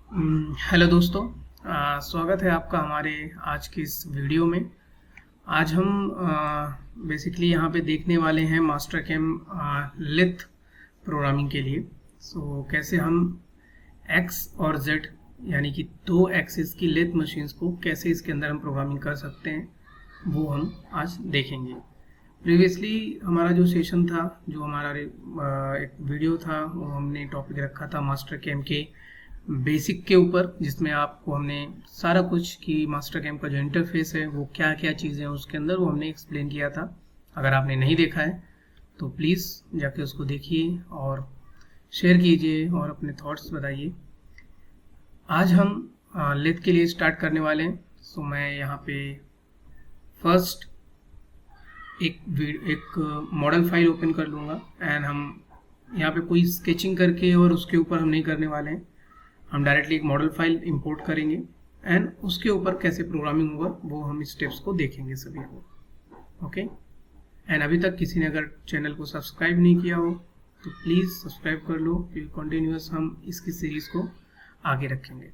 Hello दोस्तों। स्वागत है आपका हमारे आज की इस वीडियो में। आज हम बेसिकली यहाँ पे देखने वाले हैं मास्टर कैम लिथ प्रोग्रामिंग के लिए। कैसे हम एक्स और जेड यानी कि दो एक्सिस की लिथ मशीन्स को कैसे इसके अंदर हम प्रोग्रामिंग कर सकते हैं वो हम आज देखेंगे। प्रीवियसली हमारा जो सेशन था, जो हमारा एक वीडियो था, वो हमने टॉपिक रखा था मास्टर कैम के बेसिक के ऊपर, जिसमें आपको हमने सारा कुछ कि मास्टर कैम का जो इंटरफेस है वो क्या क्या चीज़ें हैं उसके अंदर वो हमने एक्सप्लेन किया था। अगर आपने नहीं देखा है तो प्लीज़ जाके उसको देखिए और शेयर कीजिए और अपने थॉट्स बताइए। आज हम लेथ के लिए स्टार्ट करने वाले हैं। मैं यहाँ पे फर्स्ट एक मॉडल फाइल ओपन कर लूँगा एंड हम यहाँ पे कोई स्केचिंग करके और उसके ऊपर हम नहीं करने वाले हैं। हम डायरेक्टली एक मॉडल फाइल इंपोर्ट करेंगे एंड उसके ऊपर कैसे प्रोग्रामिंग होगा वो हम स्टेप्स को देखेंगे सभी को। ओके, एंड अभी तक किसी ने अगर चैनल को सब्सक्राइब नहीं किया हो तो प्लीज़ सब्सक्राइब कर लो, क्योंकि कंटिन्यूअस हम इसकी सीरीज़ को आगे रखेंगे।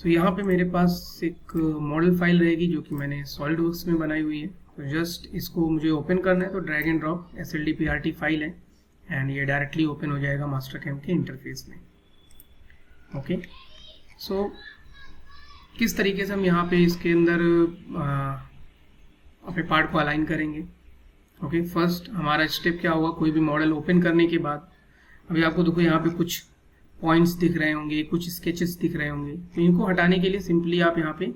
यहाँ पे मेरे पास एक मॉडल फाइल रहेगी जो कि मैंने सॉलिडवर्क्स में बनाई हुई है। तो जस्ट इसको मुझे ओपन करना है, तो drag and drop SLDPRT file है एंड ये डायरेक्टली ओपन हो जाएगा मास्टर कैम के इंटरफेस में। ओके, किस तरीके से हम यहाँ पे इसके अंदर अपने पार्ट को अलाइन करेंगे। ओके, फर्स्ट हमारा स्टेप क्या होगा, कोई भी मॉडल ओपन करने के बाद अभी आपको देखो यहाँ पे कुछ पॉइंट्स दिख रहे होंगे, कुछ स्केचेस दिख रहे होंगे। तो इनको हटाने के लिए सिंपली आप यहाँ पे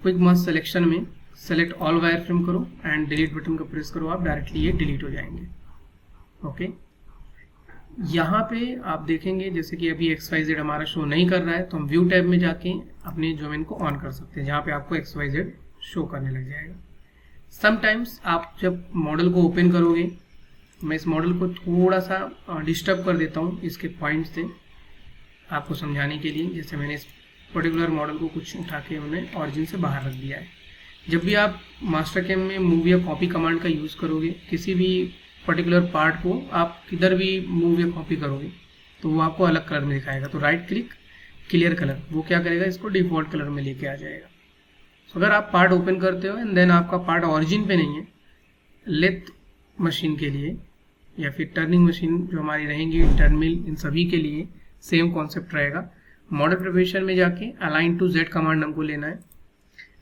क्विक मास सिलेक्शन में सेलेक्ट ऑल वायर फ्रेम करो एंड डिलीट बटन को प्रेस करो, आप डायरेक्टली ये डिलीट हो जाएंगे। ओके, यहाँ पे आप देखेंगे जैसे कि अभी XYZ हमारा शो नहीं कर रहा है, तो हम व्यू टैब में जाके अपने डोमेन को ऑन कर सकते हैं, जहाँ पे आपको XYZ शो करने लग जाएगा। समटाइम्स आप जब मॉडल को ओपन करोगे, मैं इस मॉडल को थोड़ा सा डिस्टर्ब कर देता हूँ इसके पॉइंट से आपको समझाने के लिए। जैसे मैंने इस पर्टिकुलर मॉडल को कुछ उठा के उन्हें ऑरिजिन से बाहर रख दिया है। जब भी आप मास्टर कैम में मूव या कॉपी कमांड का यूज़ करोगे, किसी भी पर्टिकुलर पार्ट को आप किधर भी मूव या कॉपी करोगे तो वो आपको अलग कलर में दिखाएगा। तो राइट क्लिक क्लियर कलर, वो क्या करेगा, इसको डिफ़ॉल्ट कलर में लेके आ जाएगा। अगर आप पार्ट ओपन करते हो एंड देन आपका पार्ट ऑरिजिन पे नहीं है, लेथ मशीन के लिए या फिर टर्निंग मशीन जो हमारी रहेंगी, टर्न मिल, इन सभी के लिए सेम कॉन्सेप्ट रहेगा। मॉडल प्रिपरेशन में जाके अलाइन टू जेड कमांड हमको लेना है।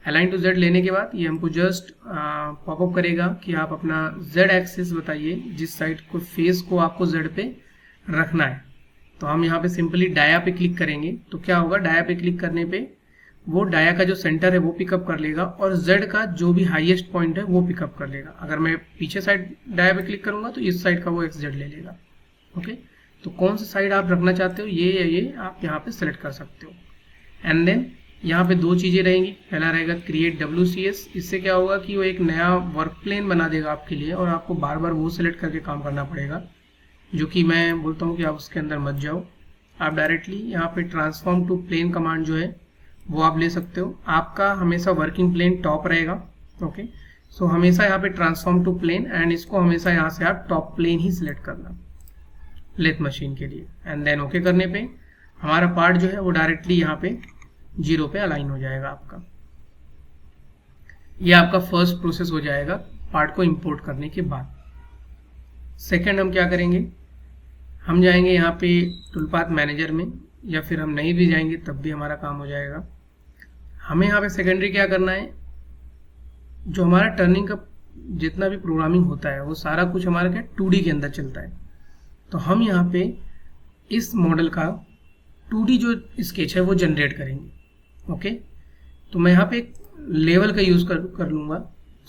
अलाइन टू जेड लेने के बाद ये हमको जस्ट पॉपअप करेगा कि आप अपना जेड एक्सिस बताइए, जिस साइड को फेस को आपको जेड पे रखना है। तो हम यहाँ पे सिंपली डाया पे क्लिक करेंगे, तो क्या होगा, डाया पे क्लिक करने पे वो डाया का जो सेंटर है वो पिकअप कर लेगा और जेड का जो भी हाईएस्ट पॉइंट है वो पिकअप कर लेगा। अगर मैं पीछे साइड डाया पे क्लिक करूंगा तो इस साइड का वो XZ ले लेगा। ओके, तो कौन सा साइड आप रखना चाहते हो, ये या ये आप यहाँ पे सेलेक्ट कर सकते हो। एंड देन यहाँ पे दो चीज़ें रहेंगी। पहला रहेगा क्रिएट WCS। इससे क्या होगा कि वो एक नया वर्क प्लेन बना देगा आपके लिए और आपको बार बार वो सिलेक्ट करके काम करना पड़ेगा, जो कि मैं बोलता हूँ कि आप उसके अंदर मत जाओ। आप डायरेक्टली यहाँ पे ट्रांसफॉर्म टू प्लेन कमांड जो है वो आप ले सकते हो। आपका हमेशा वर्किंग प्लेन टॉप रहेगा। ओके, सो हमेशा यहाँ पे ट्रांसफॉर्म टू प्लेन एंड इसको हमेशा यहाँ से आप टॉप प्लेन ही सिलेक्ट करना लेथ मशीन के लिए। एंड देन ओके करने पे हमारा पार्ट जो है वो डायरेक्टली यहाँ पे 0 पे अलाइन हो जाएगा आपका। ये आपका फर्स्ट प्रोसेस हो जाएगा पार्ट को इंपोर्ट करने के बाद। सेकंड हम क्या करेंगे, हम जाएंगे यहाँ पे टूलपाथ मैनेजर में, या फिर हम नहीं भी जाएंगे तब भी हमारा काम हो जाएगा। हमें यहाँ पे सेकेंडरी क्या करना है, जो हमारा टर्निंग का जितना भी प्रोग्रामिंग होता है वो सारा कुछ हमारा क्या 2D के अंदर चलता है। तो हम यहाँ पे इस मॉडल का 2D जो स्केच है वो जनरेट करेंगे। ओके, तो मैं यहाँ पे एक लेवल का यूज़ कर लूँगा,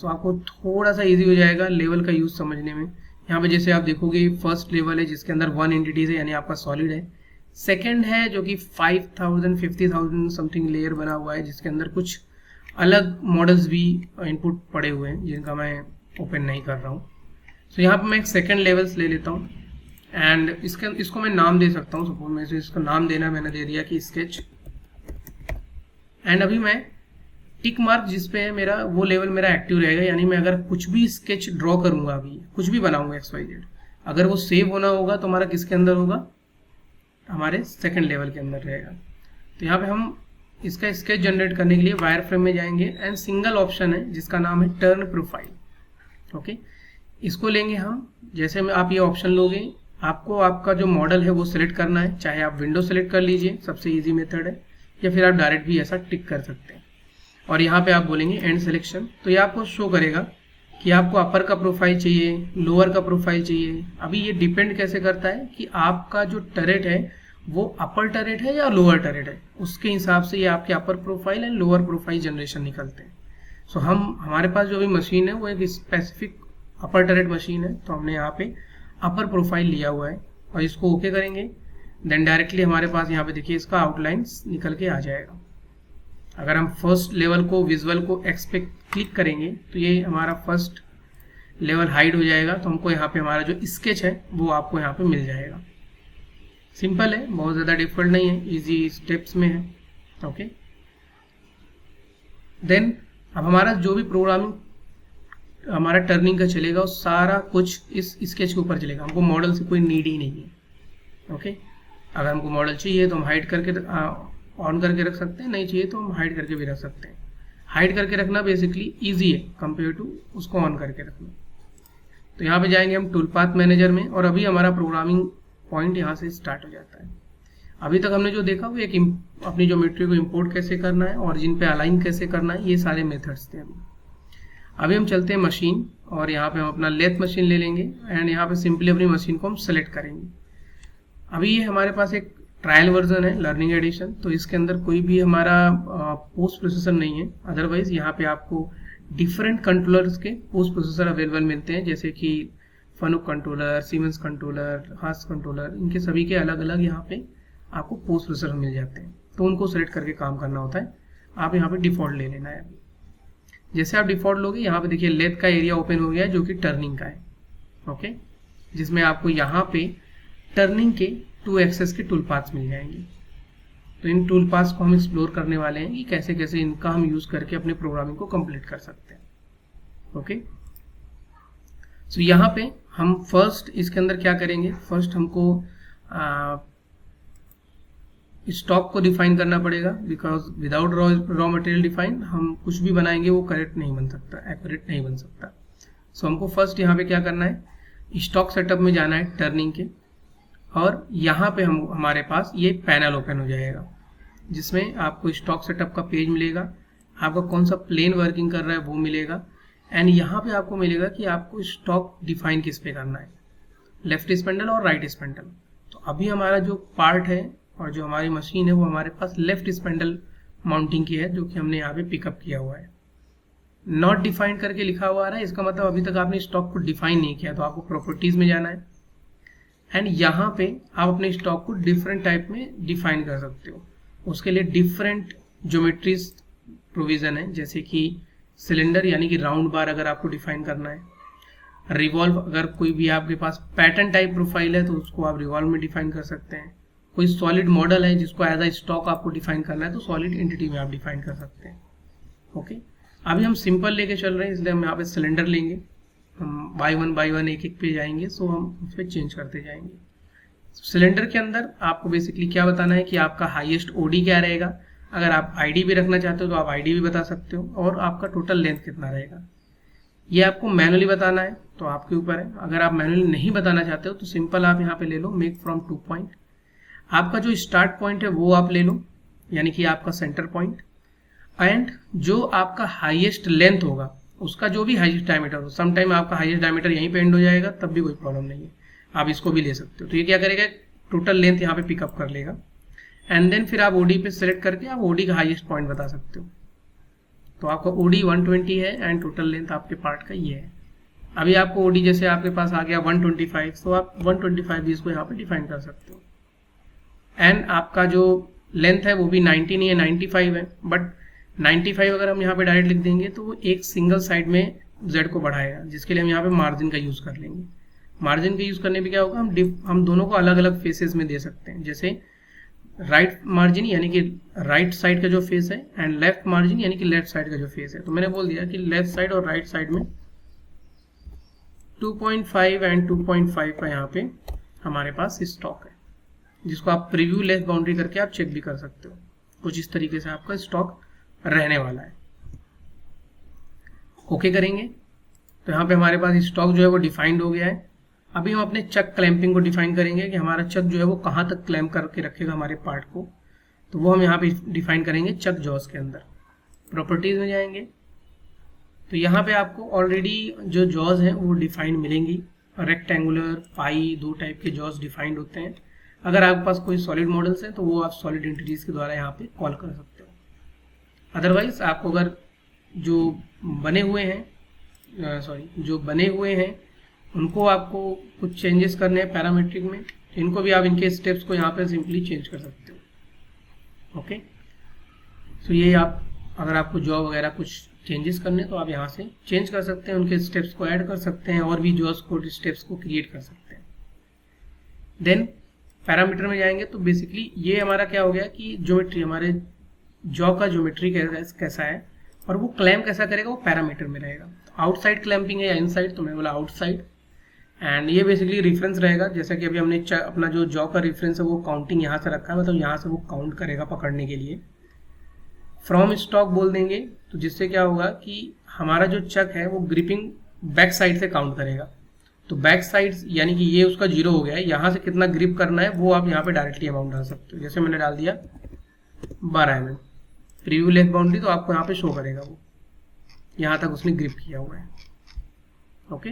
तो आपको थोड़ा सा इजी हो जाएगा लेवल का यूज़ समझने में। यहाँ पे जैसे आप देखोगे फर्स्ट लेवल है जिसके अंदर 1 एंटिटीज है, यानी आपका सॉलिड है। सेकंड है जो कि 5000 50,000 समथिंग लेयर बना हुआ है, जिसके अंदर कुछ अलग मॉडल्स भी इनपुट पड़े हुए हैं जिनका मैं ओपन नहीं कर रहा हूँ। तो यहाँ पर मैं एक सेकेंड लेवल्स ले लेता हूँ एंड इसको मैं नाम दे सकता हूँ। सपोज मैं इसको नाम देना मैंने दे दिया कि स्केच। एंड अभी मैं टिक मार्क जिस पे है मेरा वो लेवल मेरा एक्टिव रहेगा, यानी मैं अगर कुछ भी स्केच ड्रॉ करूंगा, अभी कुछ भी बनाऊंगा XYZ, अगर वो सेव होना होगा तो हमारा किसके अंदर होगा, हमारे सेकंड लेवल के अंदर रहेगा। तो यहाँ पे हम इसका स्केच जनरेट करने के लिए वायर फ्रेम में जाएंगे एंड सिंगल ऑप्शन है जिसका नाम है टर्न प्रोफाइल। ओके, इसको लेंगे हम। जैसे में आप ये ऑप्शन लोगे, आपको आपका जो मॉडल है वो सिलेक्ट करना है, चाहे आप विंडो सेलेक्ट कर लीजिए, सबसे इजी मेथड है, या फिर आप डायरेक्ट भी ऐसा टिक कर सकते हैं। और यहाँ पे आप बोलेंगे एंड सिलेक्शन, तो ये आपको शो करेगा कि आपको अपर का प्रोफाइल चाहिए, लोअर का प्रोफाइल चाहिए। अभी ये डिपेंड कैसे करता है कि आपका जो टरेट है वो अपर टरेट है या लोअर टरेट है, उसके हिसाब से ये आपके upper profile and lower profile generation निकलते हैं। सो हमारे पास जो भी मशीन है वो एक स्पेसिफिक अपर टरेट मशीन है, तो हमने यहाँ पे अपर प्रोफाइल लिया हुआ है और इसको ओके करेंगे। देन डायरेक्टली हमारे पास यहाँ पे देखिए इसका आउटलाइंस निकल के आ जाएगा। अगर हम फर्स्ट लेवल को विजुअल को एक्सपेक्ट क्लिक करेंगे तो ये हमारा फर्स्ट लेवल हाइड हो जाएगा, तो हमको यहाँ पे हमारा जो स्केच है वो आपको यहाँ पे मिल जाएगा। सिंपल है, बहुत ज़्यादा डिफिकल्ट नहीं है, इजी स्टेप्स में है। ओके, देन अब हमारा जो भी प्रोग्रामिंग हमारा टर्निंग का चलेगा वो सारा कुछ इस स्केच के ऊपर चलेगा। हमको मॉडल से कोई नीड ही नहीं है। ओके, अगर हमको मॉडल चाहिए तो हम हाइड करके ऑन करके रख सकते हैं, नहीं चाहिए तो हम हाइड करके भी रख सकते हैं। हाइड करके रखना बेसिकली ईजी है कंपेयर टू उसको ऑन करके रखना। तो यहाँ पे जाएंगे हम टूल पाथ मैनेजर में और अभी हमारा प्रोग्रामिंग पॉइंट यहाँ से स्टार्ट हो जाता है। अभी तक हमने जो देखा वो एक अपनी ज्योमेट्री को इंपोर्ट कैसे करना है, ऑरिजिन पे अलाइन कैसे करना है, ये सारे मेथड्स थे। अभी हम चलते हैं मशीन और यहाँ पे हम अपना लेथ मशीन ले लेंगे एंड यहाँ पे सिंपली अपनी मशीन को हम सेलेक्ट करेंगे। अभी ये हमारे पास एक ट्रायल वर्जन है लर्निंग एडिशन, तो इसके अंदर कोई भी हमारा पोस्ट प्रोसेसर नहीं है। अदरवाइज यहाँ पे आपको डिफरेंट कंट्रोलर्स के पोस्ट प्रोसेसर अवेलेबल मिलते हैं, जैसे कि फनुक कंट्रोलर, सीमेंस कंट्रोलर, हास कंट्रोलर, इनके सभी के अलग अलग यहाँ पे आपको पोस्ट प्रोसेसर मिल जाते हैं। तो उनको सेलेक्ट करके काम करना होता है। आप यहाँ पे डिफॉल्ट ले लेना है। जैसे आप डिफॉल्ट लोगे यहाँ पे देखिए लेथ का एरिया ओपन हो गया है जो कि टर्निंग का है। ओके, जिसमें आपको यहाँ पे टर्निंग के 2 एक्सेस के टूल पाथ्स मिल जाएंगे। तो इन टूल पाथ्स को हम एक्सप्लोर करने वाले हैं कि कैसे कैसे इनका हम यूज करके अपने प्रोग्रामिंग को कंप्लीट कर सकते हैं। ओके, सो यहाँ पे हम फर्स्ट इसके अंदर क्या करेंगे, फर्स्ट हमको स्टॉक को डिफाइन करना पड़ेगा, because without raw material define हम कुछ भी बनाएंगे वो करेक्ट नहीं बन सकता, एक्यूरेट नहीं बन सकता। सो हमको फर्स्ट यहाँ पे क्या करना है, स्टॉक सेटअप में जाना है टर्निंग के, और यहाँ पे हमारे पास ये पैनल ओपन हो जाएगा जिसमें आपको स्टॉक सेटअप का पेज मिलेगा, आपका कौन सा प्लेन वर्किंग कर रहा है वो मिलेगा, एंड यहाँ पे आपको मिलेगा कि आपको स्टॉक डिफाइन किस पे करना है, लेफ्ट स्पेंडल और राइट स्पेंडल। तो अभी हमारा जो पार्ट है और जो हमारी मशीन है वो हमारे पास लेफ्ट स्पेंडल माउंटिंग की है, जो कि हमने यहाँ पे पिकअप किया हुआ है। नॉट डिफाइन करके लिखा हुआ आ रहा है, इसका मतलब अभी तक आपने स्टॉक को डिफाइन नहीं किया। तो आपको प्रॉपर्टीज में जाना है एंड यहाँ पे आप अपने स्टॉक को डिफरेंट टाइप में डिफाइन कर सकते हो। उसके लिए डिफरेंट ज्योमेट्रीज प्रोविजन है, जैसे कि सिलेंडर यानी कि राउंड बार अगर आपको डिफाइन करना है, रिवॉल्व अगर कोई भी आपके पास पैटर्न टाइप प्रोफाइल है तो उसको आप रिवॉल्व में डिफाइन कर सकते हैं। कोई सॉलिड मॉडल है जिसको एज अ स्टॉक आपको डिफाइन करना है तो सॉलिड एंटिटी में आप डिफाइन कर सकते हैं। ओके, अभी हम सिंपल लेके चल रहे हैं, इसलिए हम यहाँ पे सिलेंडर लेंगे, हम बाय वन एक एक पे जाएंगे, सो हम उस पर चेंज करते जाएंगे। सिलेंडर के अंदर आपको बेसिकली क्या बताना है कि आपका हाईएस्ट ओडी क्या रहेगा, अगर आप आईडी भी रखना चाहते हो तो आप आईडी भी बता सकते हो, और आपका टोटल लेंथ कितना रहेगा ये आपको मैनुअली बताना है, तो आपके ऊपर है। अगर आप मैनुअली नहीं बताना चाहते हो तो सिंपल आप यहाँ पे ले लो मेक फ्रॉम 2 पॉइंट, आपका जो स्टार्ट पॉइंट है वो आप ले लो, यानी कि आपका सेंटर पॉइंट, एंड जो आपका हाईएस्ट लेंथ होगा उसका जो भी हाईएस्ट डायमीटर हो, सम टाइम आपका हाईएस्ट डायमीटर यहीं पे एंड हो जाएगा तब भी कोई प्रॉब्लम नहीं है, आप इसको भी ले सकते हो। तो ये क्या करेगा, टोटल लेंथ यहाँ पे पिकअप कर लेगा, एंड देन फिर आप ओडी पे सेलेक्ट करके आप ओडी का हाईएस्ट पॉइंट बता सकते हो। तो आपका ओडी 120 है एंड टोटल लेंथ आपके पार्ट का ये है। अभी आपको ओडी जैसे आपके पास आ गया 125, तो आप 125 भी इसको यहाँ पे डिफाइन कर सकते हो। एंड आपका जो लेंथ है वो भी 90 नहीं है, 95 है, बट 95 अगर हम यहाँ पे डायरेक्ट लिख देंगे तो वो एक सिंगल साइड में जेड को बढ़ाएगा, जिसके लिए हम यहाँ पे मार्जिन का यूज़ कर लेंगे। मार्जिन का यूज़ करने पे क्या होगा, हम दोनों को अलग अलग फेसेस में दे सकते हैं, जैसे राइट मार्जिन यानी कि राइट साइड का जो फेस है, एंड लेफ्ट मार्जिन यानी कि लेफ्ट साइड का जो फेस है। तो मैंने बोल दिया कि लेफ्ट साइड और राइट साइड में 2.5 एंड 2.5 का यहाँ पे हमारे पास स्टॉक है, जिसको आप प्रीव्यू लेस बाउंड्री करके आप चेक भी कर सकते हो। कुछ इस तरीके से आपका स्टॉक रहने वाला है। ओके करेंगे तो यहाँ पे हमारे पास स्टॉक जो है वो डिफाइंड हो गया है। अभी हम अपने चक क्लैंपिंग को डिफाइन करेंगे कि हमारा चक जो है वो कहाँ तक क्लैम्प करके रखेगा हमारे पार्ट को, तो वो हम यहाँ पे डिफाइन करेंगे चक जॉस के अंदर। प्रॉपर्टीज में जाएंगे तो यहाँ पे आपको ऑलरेडी जो जॉज हैं वो डिफाइंड मिलेंगी। रेक्टेंगुलर, पाई, दो टाइप के जॉज डिफाइंड होते हैं। अगर आपके पास कोई सॉलिड मॉडल्स हैं तो वो आप सॉलिड एंटिटीज के द्वारा यहाँ पे कॉल कर सकते हो। अदरवाइज आपको अगर जो बने हुए हैं उनको आपको कुछ चेंजेस करने हैं पैरामीट्रिक में, इनको भी आप इनके स्टेप्स को यहाँ पे सिंपली चेंज कर सकते हो। ओके, तो ये आप अगर आपको जॉब वगैरह कुछ चेंजेस करने तो आप यहाँ से चेंज कर सकते हैं, उनके स्टेप्स को ऐड कर सकते हैं और भी जॉब्स को स्टेप्स को क्रिएट कर सकते हैं। देन पैरामीटर में जाएंगे तो बेसिकली ये हमारा क्या हो गया कि ज्योमेट्री, हमारे जॉब का ज्योमेट्री कैसा है और वो क्लैम्प कैसा करेगा वो पैरामीटर में रहेगा। आउटसाइड क्लैंपिंग है या इनसाइड, तो मैंने बोला आउटसाइड। एंड ये बेसिकली रेफरेंस रहेगा, जैसा कि अभी हमने अपना जो जॉब का रेफरेंस है वो काउंटिंग यहाँ से रखा है, मतलब यहाँ से वो काउंट करेगा पकड़ने के लिए। फ्रॉम स्टॉक बोल देंगे तो जिससे क्या होगा कि हमारा जो चक है वो ग्रिपिंग बैक साइड से काउंट करेगा। तो बैक साइड यानी कि ये उसका 0 हो गया है, यहाँ से कितना ग्रिप करना है वो आप यहाँ पे डायरेक्टली अमाउंट डाल सकते हो। जैसे मैंने डाल दिया 12 mm प्रीव्यू लेंथ बाउंड्री, तो आपको यहाँ पे शो करेगा वो यहाँ तक उसने ग्रिप किया हुआ है। ओके,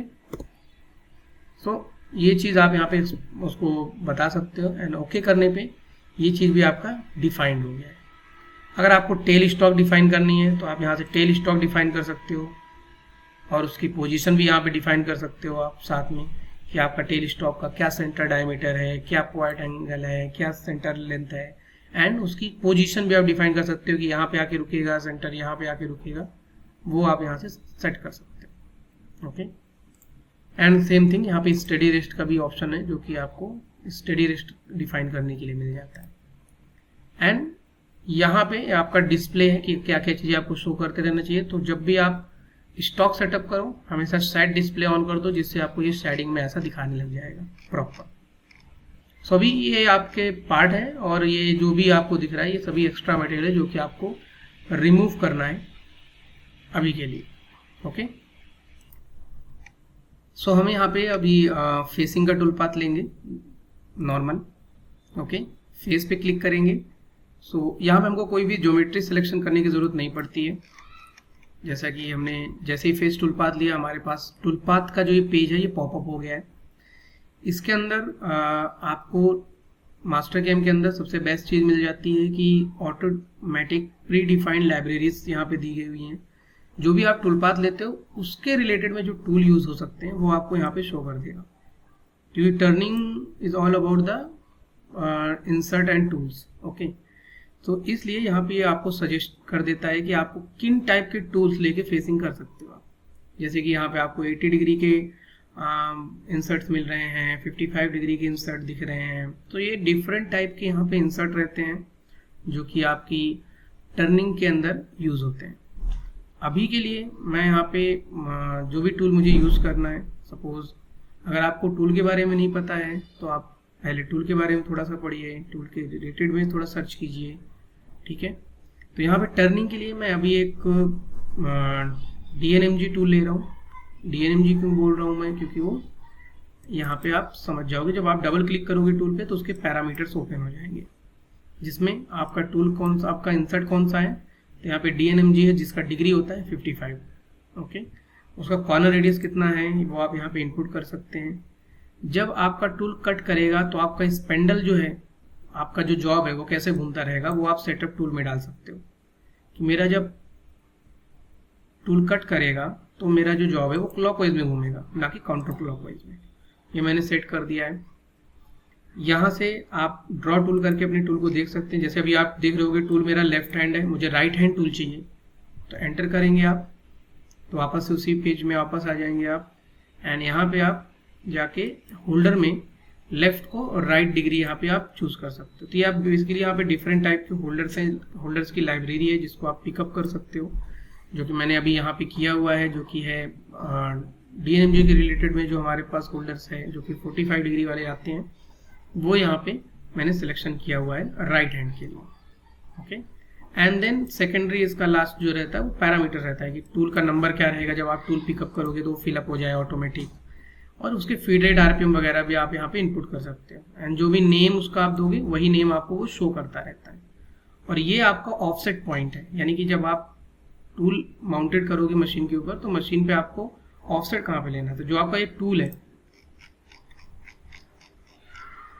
सो ये चीज़ आप यहाँ पे उसको बता सकते हो। एंड ओके करने पे ये चीज़ भी आपका डिफाइंड हो गया है। अगर आपको टेल स्टॉक डिफाइन करनी है तो आप यहाँ से टेल स्टॉक डिफाइन कर सकते हो और उसकी पोजीशन भी यहाँ पे डिफाइन कर सकते हो आप साथ में, कि आपका टेल स्टॉक का क्या सेंटर डायमीटर है, क्या पॉइंट एंगल है, क्या सेंटर लेंथ है, एंड उसकी पोजीशन भी आप डिफाइन कर सकते हो कि यहाँ पे आके रुकेगा सेंटर, यहाँ पे आके रुकेगा, वो आप यहाँ से सेट कर सकते हो। ओके, एंड सेम थिंग यहाँ पे स्टडी रेस्ट का भी ऑप्शन है जो कि आपको स्टडी रेस्ट डिफाइन करने के लिए मिल जाता है। एंड यहाँ पे आपका डिस्प्ले है कि क्या क्या चीज़ें आपको शो करते रहना चाहिए। तो जब भी आप स्टॉक सेटअप करो हमेशा शेड डिस्प्ले ऑन कर दो, जिससे आपको ये शेडिंग में ऐसा दिखाने लग जाएगा प्रॉपर। सभी ये आपके पार्ट है और ये जो भी आपको दिख रहा है ये सभी एक्स्ट्रा मटेरियल है जो कि आपको रिमूव करना है अभी के लिए। ओके, सो हम यहाँ पे अभी फेसिंग का टूल पाथ लेंगे नॉर्मल। ओके, फेस पे क्लिक करेंगे। सो यहाँ पे हमको कोई भी ज्योमेट्री सिलेक्शन करने की ज़रूरत नहीं पड़ती है। जैसा कि हमने जैसे ही फेस टूल पाथ लिया हमारे पास टूल पाथ का जो ये पेज है ये पॉपअप हो गया है। इसके अंदर आपको मास्टर कैम के अंदर सबसे बेस्ट चीज़ मिल जाती है कि ऑटोमेटिक प्री डिफाइंड लाइब्रेरीज यहाँ पे दी गई हुई हैं। जो भी आप टूल पाथ लेते हो उसके रिलेटेड में जो टूल यूज़ हो सकते हैं वो आपको यहाँ पे शो कर देगा। क्योंकि turning is all about the insert and tools. Okay, तो इसलिए यहाँ पे आपको सजेस्ट कर देता है कि आपको किन टाइप के टूल्स लेके फेसिंग कर सकते हो आप। जैसे कि यहाँ पे आपको 80 डिग्री के इंसर्ट्स मिल रहे हैं, 55 डिग्री के इंसर्ट दिख रहे हैं। तो ये डिफरेंट टाइप के यहाँ पे इंसर्ट रहते हैं जो कि आपकी टर्निंग के अंदर यूज़ होते हैं। अभी के लिए मैं यहाँ पे जो भी टूल मुझे यूज़ करना है, सपोज अगर आपको टूल के बारे में नहीं पता है तो आप पहले टूल के बारे में थोड़ा सा पढ़िए, टूल के रिलेटेड में थोड़ा सर्च कीजिए। ठीक है, तो यहाँ पे टर्निंग के लिए मैं अभी एक DNMG टूल ले रहा हूँ। DNMG क्यों बोल रहा हूँ मैं, क्योंकि वो यहाँ पे आप समझ जाओगे जब आप डबल क्लिक करोगे टूल पे तो उसके पैरामीटर्स ओपन हो जाएंगे, जिसमें आपका टूल कौन सा, आपका इंसर्ट कौन सा है। तो यहाँ पे DNMG है जिसका डिग्री होता है 55। ओके, उसका कॉर्नर रेडियस कितना है वो आप यहाँ पे इनपुट कर सकते हैं। जब आपका टूल कट करेगा तो आपका स्पेंडल जो है, आपका जो जॉब है वो कैसे घूमता रहेगा वो आप सेटअप टूल में डाल सकते हो कि मेरा जब टूल कट करेगा तो मेरा जो जॉब है वो क्लॉकवाइज में घूमेगा, ना कि काउंटर क्लॉकवाइज में। ये मैंने सेट कर दिया है। यहाँ से आप ड्रॉ टूल करके अपने टूल को देख सकते हैं। जैसे अभी आप देख रहे होगे टूल मेरा लेफ्ट हैंड है, मुझे राइट हैंड टूल चाहिए, तो एंटर करेंगे आप तो वापस से उसी पेज में वापस आ जाएंगे आप। एंड यहाँ पे आप जाके होल्डर में लेफ्ट को और राइट डिग्री यहाँ पे आप चूज कर सकते हो। तो ये आप बेसिकली यहाँ पे डिफरेंट टाइप के होल्डर्स हैं, होल्डर्स की लाइब्रेरी है जिसको आप पिकअप कर सकते हो, जो कि मैंने अभी यहाँ पे किया हुआ है, जो कि है DNMG के रिलेटेड में जो हमारे पास होल्डर्स है जो कि 45 डिग्री वाले आते हैं, वो यहाँ पे मैंने सिलेक्शन किया हुआ है राइट हैंड के लिए। ओके, एंड देन सेकेंडरी इसका लास्ट जो रहता है वो पैरामीटर रहता है कि टूल का नंबर क्या रहेगा, जब आप टूल पिकअप करोगे तो वो फिलअप हो जाए ऑटोमेटिक। और उसके फीड रेट आरपीएम वगैरह भी आप यहाँ पे इनपुट कर सकते हो, एंड जो भी नेम उसका आप दोगे वही नेम आपको वो शो करता रहता है। और ये आपका ऑफसेट पॉइंट है, यानी कि जब आप टूल माउंटेड करोगे मशीन के ऊपर तो मशीन पे आपको ऑफसेट कहाँ पे लेना है। तो जो आपका ये टूल है,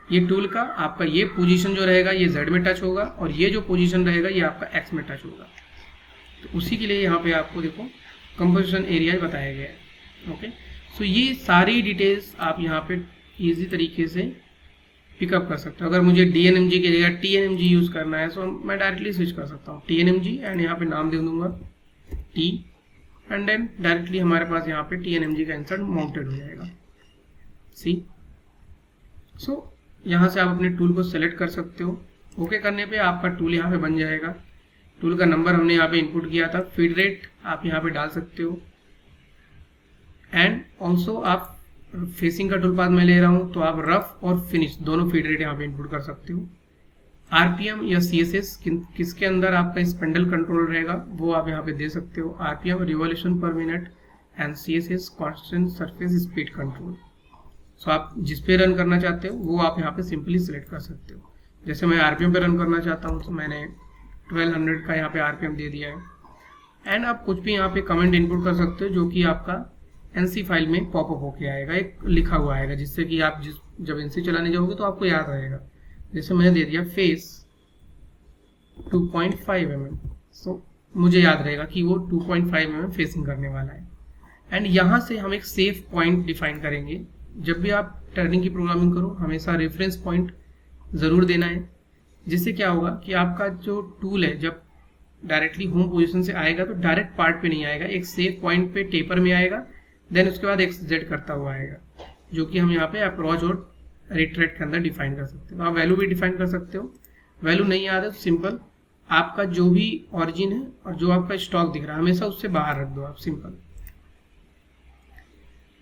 ये टूल का आपका ये पोजीशन जो रहेगा ये Z में टच होगा, और ये जो पोजीशन रहेगा ये आपका X में टच होगा। तो उसी के लिए यहाँ पे आपको देखो कंपोजिशन एरिया बताया गया है। ओके, सो ये सारी डिटेल्स आप यहाँ पे इजी तरीके से पिकअप कर सकते हो। अगर मुझे DNMG की जगह TNMG यूज़ करना है तो मैं डायरेक्टली स्विच कर सकता हूँ TNMG, एंड यहाँ पे नाम दे दूंगा T, एंड देन डायरेक्टली हमारे पास यहाँ पे TNMG का इंसर्ट माउंटेड हो जाएगा। सी, सो यहाँ से आप अपने टूल को सेलेक्ट कर सकते हो। ओके करने पे आपका टूल यहाँ पे बन जाएगा। टूल का नंबर हमने यहाँ पे इनपुट किया था, फीड रेट आप यहाँ पे डाल सकते हो, एंड ऑल्सो आप फेसिंग का टूल पाथ मैं ले रहा हूँ तो आप रफ और फिनिश दोनों फीड रेट यहाँ पे इनपुट कर सकते हो। आरपीएम या CSS किसके अंदर आपका स्पेंडल कंट्रोल रहेगा वो आप यहाँ पे दे सकते हो। RPM revolution per minute, and CSS constant surface speed control. So आप जिस पे रन करना चाहते हो वो आप यहाँ पे सिंपली सिलेक्ट कर सकते हो। जैसे मैं आरपीएम पे रन करना चाहता हूँ तो मैंने 1200 का यहाँ पे आरपीएम दे दिया है, एंड आप कुछ भी यहाँ पे कमेंट इनपुट कर सकते हो जो कि आपका NC फाइल में पॉपअप होके आएगा, एक लिखा हुआ आएगा, जिससे कि आप जब NC चलाने जाओगे तो आपको याद रहेगा। जैसे मैंने दे दिया फेस 2.5 mm, सो मुझे याद रहेगा कि वो 2.5 mm फेसिंग करने वाला है। एंड यहाँ से हम एक सेफ पॉइंट डिफाइन करेंगे। जब भी आप टर्निंग की प्रोग्रामिंग करो हमेशा रेफरेंस पॉइंट ज़रूर देना है, जिससे क्या होगा कि आपका जो टूल है जब डायरेक्टली होम पोजीशन से आएगा तो डायरेक्ट पार्ट पे नहीं आएगा, एक सेफ पॉइंट पे टेपर में आएगा, देन उसके बाद XZ करता हुआ आएगा, जो कि हम यहाँ पे अप्रोच और रिट्रेट के अंदर डिफाइन कर सकते हो। आप वैल्यू भी डिफाइन कर सकते हो। वैल्यू नहीं याद है तो सिंपल आपका जो भी ऑरिजिन है और जो आपका स्टॉक दिख रहा है हमेशा उससे बाहर रख दो आप, सिंपल।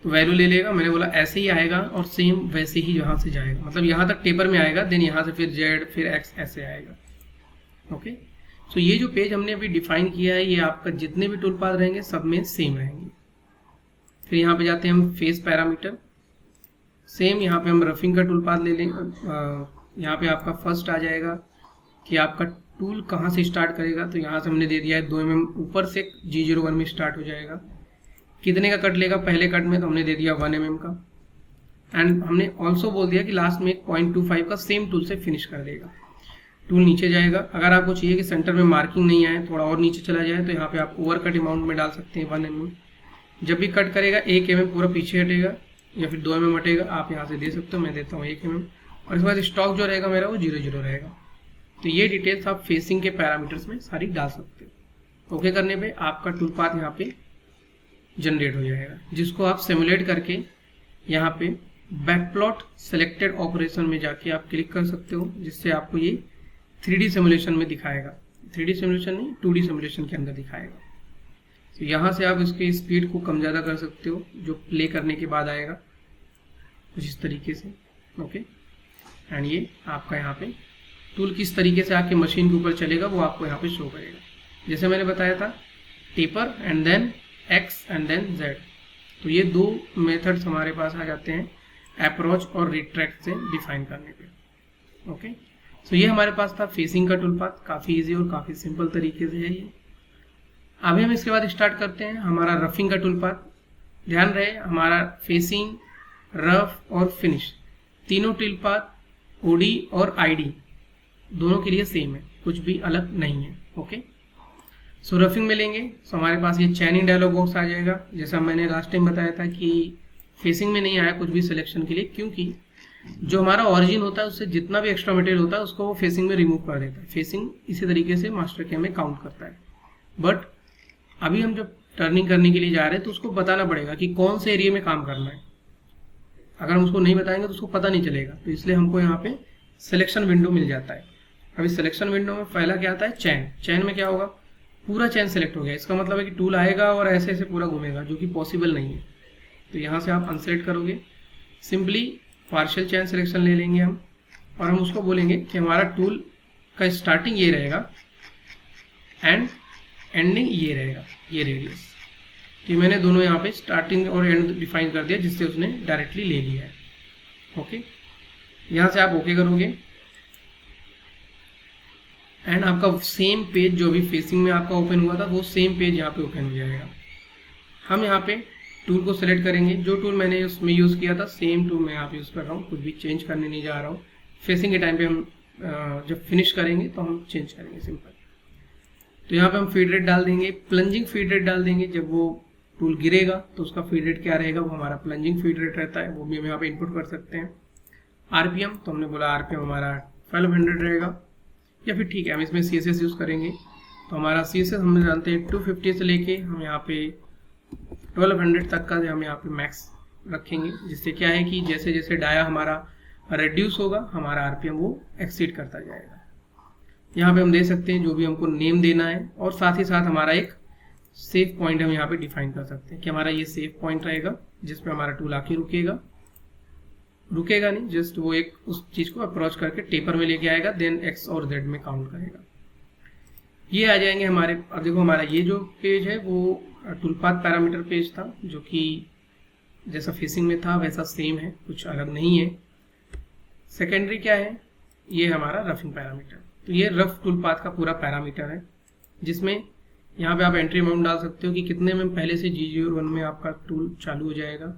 तो वैल्यू ले लेगा, मैंने बोला ऐसे ही आएगा, और सेम वैसे ही यहाँ से जाएगा, मतलब यहाँ तक टेपर में आएगा, देन यहाँ से फिर Z फिर X ऐसे आएगा। ओके, सो ये जो पेज हमने अभी डिफाइन किया है ये आपका जितने भी टूल पाथ रहेंगे सब में सेम रहेंगे। फिर यहाँ पे जाते हैं हम फेस पैरामीटर, सेम यहाँ पे हम रफिंग का टूल पाथ ले लेंगे। यहाँ पे आपका फर्स्ट आ जाएगा कि आपका टूल कहाँ से स्टार्ट करेगा, तो यहाँ से हमने दे दिया है 2 mm ऊपर से G01 में स्टार्ट हो जाएगा। कितने का कट लेगा पहले कट में, तो हमने दे दिया 1 mm का, एंड हमने ऑल्सो बोल दिया कि लास्ट में 0.25 का सेम टूल से फिनिश कर देगा। टूल नीचे जाएगा, अगर आपको चाहिए कि सेंटर में मार्किंग नहीं आए, थोड़ा और नीचे चला जाए, तो यहाँ पे आप ओवर कट अमाउंट में डाल सकते हैं 1 mm। जब भी कट करेगा 1 mm पूरा पीछे हटेगा या फिर 2 mm हटेगा, आप यहाँ से दे सकते हो, मैं देता हूँ 1 mm। और इसके बाद स्टॉक जो रहेगा मेरा वो 0 रहेगा। तो ये डिटेल्स आप फेसिंग के पैरामीटर्स में सारी डाल सकते हो। ओके करने पे आपका टूल पाथ यहाँ पे जनरेट हो जाएगा, जिसको आप सिमुलेट करके यहाँ पे बैकप्लॉट सेलेक्टेड ऑपरेशन में जाके आप क्लिक कर सकते हो, जिससे आपको ये 3D सिमुलेशन में दिखाएगा। 3D सिमुलेशन नहीं, 2D सिमुलेशन के अंदर दिखाएगा। तो यहाँ से आप इसके स्पीड को कम ज़्यादा कर सकते हो, जो प्ले करने के बाद आएगा कुछ इस तरीके से। ओके, एंड ये आपका यहाँ पे टूल किस तरीके से आके मशीन के ऊपर चलेगा वो आपको यहाँ पे शो करेगा। जैसे मैंने बताया था taper and then X and then Z, तो ये 2 मेथड्स हमारे पास आ जाते हैं अप्रोच और रिट्रैक्ट से डिफाइन करने पे। ओके, सो ये हमारे पास था फेसिंग का टूल पाथ, काफ़ी इजी और काफ़ी सिंपल तरीके से है ये। अभी हम इसके बाद स्टार्ट करते हैं हमारा रफिंग का टूल पाथ। ध्यान रहे हमारा फेसिंग, रफ और फिनिश तीनों टूल पाथ OD और ID दोनों के लिए सेम है, कुछ भी अलग नहीं है। ओके, सो रफिंग में लेंगे तो हमारे पास ये चैनिंग डायलॉग बॉक्स आ जाएगा। जैसा मैंने लास्ट टाइम बताया था कि फेसिंग में नहीं आया कुछ भी सिलेक्शन के लिए, क्योंकि जो हमारा ऑरिजिन होता है उससे जितना भी एक्स्ट्रा मटेरियल होता है उसको वो फेसिंग में रिमूव कर देता है। फेसिंग इसी तरीके से मास्टर के में काउंट करता है। बट अभी हम जब टर्निंग करने के लिए जा रहे हैं तो उसको बताना पड़ेगा कि कौन से एरिया में काम करना है। अगर हम उसको नहीं बताएंगे तो उसको पता नहीं चलेगा, तो इसलिए हमको यहाँ पे सिलेक्शन विंडो मिल जाता है। अभी सिलेक्शन विंडो में पहला क्या आता है, चैन में क्या होगा, पूरा चैन सेलेक्ट हो गया। इसका मतलब है कि टूल आएगा और ऐसे ऐसे पूरा घूमेगा, जो कि पॉसिबल नहीं है। तो यहाँ से आप अनसेलेक्ट करोगे, सिंपली पार्शियल चैन सिलेक्शन ले लेंगे हम, और हम उसको बोलेंगे कि हमारा टूल का स्टार्टिंग ये रहेगा एंड एंडिंग ये रहेगा, ये रेडियस। तो मैंने दोनों यहाँ पे स्टार्टिंग और एंड डिफाइन कर दिया, जिससे उसने डायरेक्टली ले लिया है। ओके, यहाँ से आप ओके करोगे एंड आपका सेम पेज जो भी फेसिंग में आपका ओपन हुआ था वो सेम पेज यहाँ पे ओपन हो जाएगा। हम यहाँ पे टूल को सिलेक्ट करेंगे, जो टूल मैंने उसमें यूज़ किया था सेम टूल मैं यहाँ पे यूज़ कर रहा हूँ, कुछ भी चेंज करने नहीं जा रहा हूँ। फेसिंग के टाइम पे हम जब फिनिश करेंगे तो हम चेंज करेंगे सिंपल। तो यहाँ पे हम फीड रेट डाल देंगे, प्लंजिंग फीड रेट डाल देंगे। जब वो टूल गिरेगा तो उसका फीड रेट क्या रहेगा, वो हमारा प्लंजिंग फीड रेट रहता है, वो भी हम यहाँ पे इनपुट कर सकते हैं। आरपीएम, तो हमने बोला आरपीएम हमारा 1200 रहेगा, या फिर ठीक है हम इसमें CSS यूज़ करेंगे। तो हमारा CSS हम जानते हैं 250 से लेके हम यहाँ पे 1200 तक का हम यहाँ पे मैक्स रखेंगे, जिससे क्या है कि जैसे जैसे डाया हमारा रेड्यूस होगा हमारा आरपीएम वो एक्सीड करता जाएगा। यहाँ पे हम दे सकते हैं जो भी हमको नेम देना है, और साथ ही साथ हमारा एक सेव पॉइंट हम यहाँ पे डिफाइन कर सकते हैं कि हमारा ये सेव पॉइंट रहेगा जिसपे हमारा टूल आके रुकेगा नहीं, जस्ट वो एक उस चीज को अप्रोच करके टेपर में लेके आएगा, देन एक्स और जेड में काउंट करेगा। ये आ जाएंगे हमारे। अब देखो हमारा ये जो पेज है वो टूलपाथ पैरामीटर पेज था, जो कि जैसा फेसिंग में था वैसा सेम है, कुछ अलग नहीं है। सेकेंडरी क्या है, ये हमारा रफिंग पैरामीटर। तो ये रफ टूलपाथ का पूरा पैरामीटर है, जिसमें यहाँ पे आप एंट्री अमाउंट डाल सकते हो कि कितने में पहले से G01 में आपका टूल चालू हो जाएगा,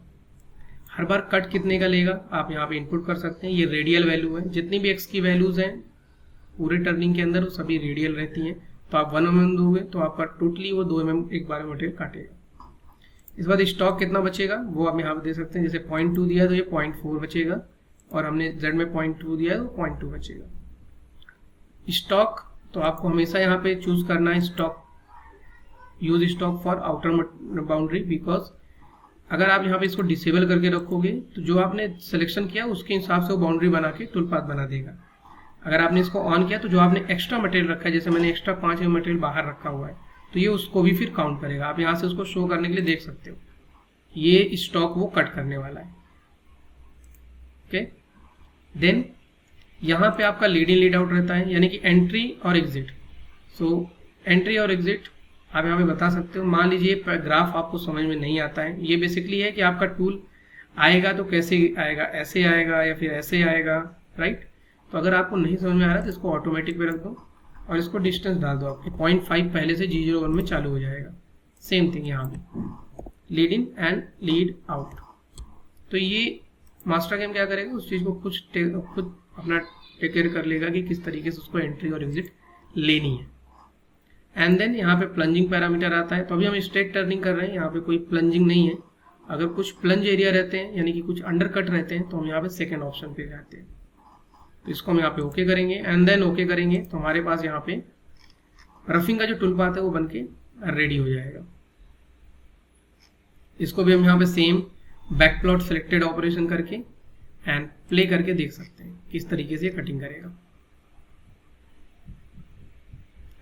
हर बार कट कितने का लेगा आप यहाँ पे इनपुट कर सकते हैं। ये रेडियल वैल्यू है, जितनी भी एक्स की वैल्यूज हैं पूरे टर्निंग के अंदर वो सभी रेडियल रहती हैं। तो आप 1 mm दोगे तो आपका टोटली वो 2 mm एक बार में मटेरियल काटेगा। इस बाद स्टॉक कितना बचेगा वो आप यहाँ पे दे सकते हैं, जैसे 0.2 दिया तो ये 0.4 बचेगा, और हमने Z में 0.2 दिया है तो 0.2 बचेगा। स्टॉक तो आपको हमेशा यहाँ पे चूज करना है stock, use stock for outer boundary, because अगर आप यहाँ पे इसको डिसेबल करके रखोगे तो जो आपने सिलेक्शन किया उसके हिसाब से वो बाउंड्री बना के टूलपाथ बना देगा। अगर आपने इसको ऑन किया तो जो आपने एक्स्ट्रा मटेरियल रखा है, जैसे मैंने एक्स्ट्रा 5 mm मटेरियल बाहर रखा हुआ है, तो ये उसको भी फिर काउंट करेगा। आप यहाँ से उसको शो करने के लिए देख सकते हो, ये स्टॉक वो कट करने वाला है। ओके, देन यहाँ पे आपका लीड इन लीड आउट रहता है, यानी कि एंट्री और एग्जिट। सो एंट्री और एग्जिट आप यहाँ पे बता सकते हो। मान लीजिए ग्राफ आपको समझ में नहीं आता है, ये बेसिकली है कि आपका टूल आएगा तो कैसे आएगा, ऐसे आएगा या फिर ऐसे आएगा, राइट। तो अगर आपको नहीं समझ में आ रहा है तो इसको ऑटोमेटिक पे रख दो और इसको डिस्टेंस डाल दो, आपके 0.5 पहले से G01 में चालू हो जाएगा। सेम थिंग यहाँ पे lead in and lead out. तो ये मास्टर गेम क्या करेगा, उस चीज़ को खुद अपना टेक केयर कर लेगा कि किस तरीके से उसको एंट्री और एग्जिट लेनी है। एंड देन यहाँ पे प्लंजिंग पैरामीटर आता है। तो अभी हम स्ट्रेट टर्निंग कर रहे हैं, यहाँ पे कोई प्लंजिंग नहीं है। अगर कुछ प्लंज एरिया रहते हैं यानी कि कुछ अंडर कट रहते हैं तो हम यहाँ पे सेकेंड ऑप्शन पे जाते हैं। तो इसको हम यहाँ पे ओके करेंगे एंड देन ओके करेंगे तो हमारे पास यहाँ पे रफिंग का जो टूल पाथ है वो बन के रेडी हो जाएगा। इसको भी हम यहाँ पे same back plot selected operation करके एंड प्ले करके देख सकते हैं किस तरीके से कटिंग करेगा।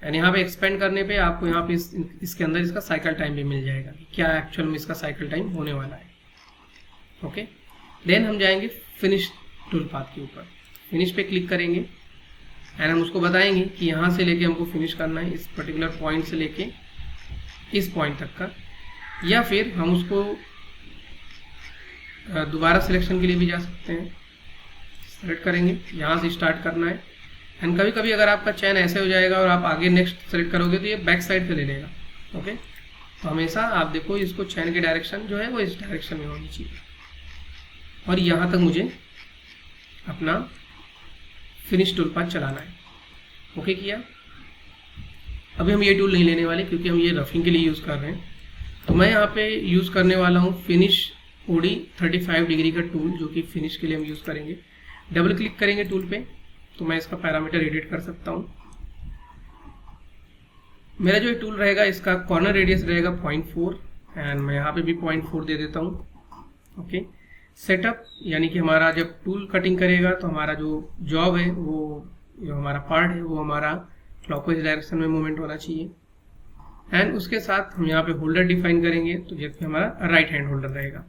एंड यहाँ पे एक्सपेंड करने पे आपको यहाँ पे इसके अंदर इसका साइकिल टाइम भी मिल जाएगा कि क्या एक्चुअल में इसका साइकिल टाइम होने वाला है। ओके, देन हम जाएंगे फिनिश टूल पाथ के ऊपर, फिनिश पे क्लिक करेंगे एंड हम उसको बताएंगे कि यहाँ से लेके हमको फिनिश करना है इस पर्टिकुलर पॉइंट से लेके इस पॉइंट तक का, या फिर हम उसको दोबारा सिलेक्शन के लिए भी जा सकते हैं। सेलेक्ट करेंगे, यहाँ से स्टार्ट करना है एंड कभी कभी अगर आपका चैन ऐसे हो जाएगा और आप आगे नेक्स्ट सेलेक्ट करोगे तो ये बैक साइड पे ले लेगा। ओके, तो हमेशा आप देखो इसको चैन की डायरेक्शन जो है वो इस डायरेक्शन में होनी चाहिए और यहाँ तक मुझे अपना फिनिश टूल पाथ चलाना है। ओके किया। अभी हम ये टूल नहीं लेने वाले क्योंकि हम ये रफिंग के लिए यूज़ कर रहे हैं। तो मैं यहाँ पे यूज़ करने वाला हूँ फिनिश OD 35 डिग्री का टूल, जो कि फिनिश के लिए हम यूज़ करेंगे। डबल क्लिक करेंगे टूल पे तो मैं इसका पैरामीटर एडिट कर सकता हूँ। मेरा जो टूल रहेगा इसका कॉर्नर रेडियस रहेगा 0.4 एंड मैं यहाँ पे भी 0.4 दे देता हूँ। ओके, सेटअप यानी कि हमारा जब टूल कटिंग करेगा तो हमारा जो जॉब है वो जो हमारा पार्ट है वो हमारा क्लॉकवाइज डायरेक्शन में मूवमेंट होना चाहिए। एंड उसके साथ हम यहाँ पे होल्डर डिफाइन करेंगे तो जबकि हमारा राइट हैंड होल्डर रहेगा।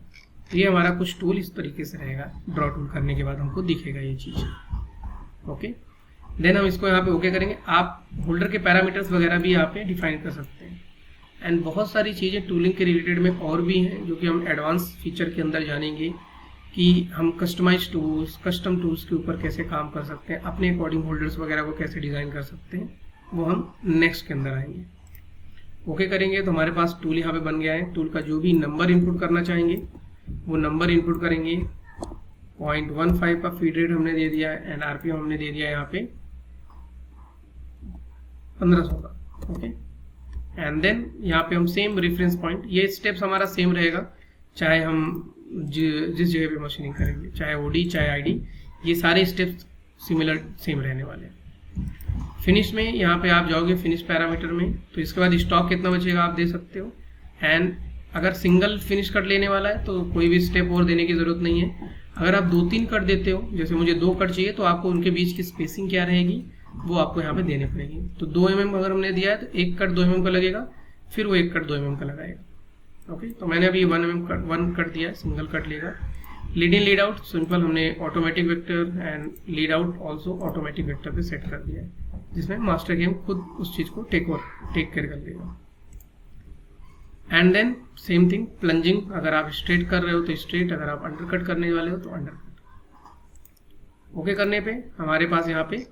ये हमारा कुछ टूल इस तरीके से रहेगा, ड्रॉ टूल करने के बाद हमको दिखेगा ये चीज़। ओके, देन हम इसको यहाँ पे ओके करेंगे। आप होल्डर के पैरामीटर्स वगैरह भी यहाँ पे डिफाइन कर सकते हैं। एंड बहुत सारी चीज़ें टूलिंग के रिलेटेड में और भी हैं जो कि हम एडवांस फीचर के अंदर जानेंगे कि हम कस्टमाइज टूल्स, कस्टम टूल्स के ऊपर कैसे काम कर सकते हैं, अपने अकॉर्डिंग होल्डर्स वगैरह को कैसे डिज़ाइन कर सकते हैं, वो हम नेक्स्ट के अंदर आएंगे। ओके करेंगे तो हमारे पास टूल यहाँ पे बन गया है। टूल का जो भी नंबर इनपुट करना चाहेंगे वो नंबर इनपुट करेंगे। 0.15 का फीड रेट हमने दे दिया है एंड आरपीएम हमने दे दिया है यहाँ पे 1500 का। ओके, एंड देन यहाँ पे हम सेम रेफरेंस पॉइंट, ये स्टेप्स हमारा सेम रहेगा चाहे हम जिस जगह पे मशीनिंग करेंगे, चाहे ओडी चाहे आईडी, ये सारे स्टेप्स सिमिलर सेम रहने वाले हैं। फिनिश में यहाँ पे आप जाओगे फिनिश पैरामीटर में, तो इसके बाद स्टॉक कितना बचेगा आप दे सकते हो। एंड अगर सिंगल फिनिश कट लेने वाला है तो कोई भी स्टेप और देने की ज़रूरत नहीं है। अगर आप 2-3 कट देते हो, जैसे मुझे 2 कट चाहिए, तो आपको उनके बीच की स्पेसिंग क्या रहेगी वो आपको यहाँ पे देनी पड़ेगी। तो 2 mm अगर हमने दिया है तो 1 कट 2 mm का लगेगा, फिर वो 1 कट 2 mm का लगाएगा। ओके, तो मैंने अभी 1 कट दिया है, सिंगल कट लेगा। Lead in lead out simple हमने automatic vector and lead out also automatic vector पे सेट कर दिया है, जिसमें मास्टर गेम खुद उस चीज़ को टेक केयर कर देगा। And then same thing plunging, अगर आप स्ट्रेट कर रहे हो तो स्ट्रेट, अगर आप अंडर कट करने वाले हो तो अंडर कट। ओके करने पे हमारे पास यहाँ पे